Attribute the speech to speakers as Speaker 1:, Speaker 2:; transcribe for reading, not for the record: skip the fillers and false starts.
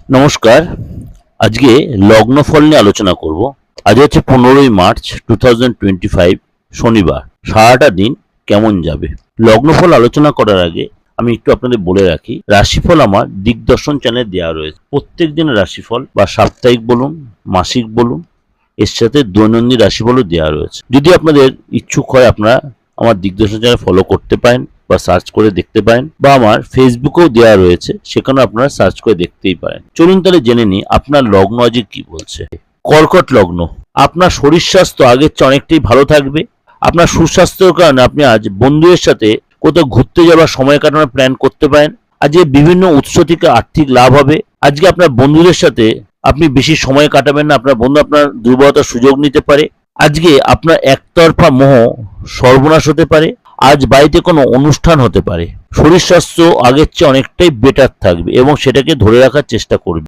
Speaker 1: নমস্কার। আজকে লগ্নফল নিয়ে আলোচনা করব। আজ হচ্ছে 15ই মার্চ 2025, শনিবার। সারাটা দিন কেমন যাবে? লগ্নফল আলোচনা করার আগে আমি একটু আপনাদের বলে রাখি, রাশিফল আমার দিগদর্শন চ্যানেলে দেওয়া রয়েছে। প্রত্যেক দিনের রাশিফল বা সাপ্তাহিক বলুন, মাসিক বলুন, এর সাথে দৈনন্দিন রাশিফলও দেওয়া রয়েছে। যদি আপনাদের ইচ্ছুক হয় আপনারা আমার দিগদর্শন চ্যানেল ফলো করতে পারেন বা সার্চ করে দেখতে পারেন, বা আমার ফেসবুকেও দেওয়া রয়েছে, সেখানে আপনারা সার্চ করে দেখতেই পারেন। চলুন তাহলে জেনে নিই আপনার লগ্ন আজকে কি বলছে। কর্কট লগ্ন, আপনার শরীর স্বাস্থ্য আগের চেয়ে অনেকটাই ভালো থাকবে। আপনার সুস্বাস্থ্যের কারণে আপনি আজ বন্ধুদের সাথে কোথাও ঘুরতে যাওয়ার সময় কাটানোর প্ল্যান করতে পারেন। আজকে বিভিন্ন উৎস থেকে আর্থিক লাভ হবে। আজকে আপনার বন্ধুদের সাথে আপনি বেশি সময় কাটাবেন না, আপনার বন্ধু আপনার দুর্বলতার সুযোগ নিতে পারে। আজকে আপনার একতরফা মোহ সর্বনাশ হতে পারে। আজ বাড়িতে কোনো অনুষ্ঠান হতে পারে। শরীর স্বাস্থ্য আগের চেয়ে অনেকটাই বেটার থাকবে এবং সেটাকে ধরে রাখার চেষ্টা করবে।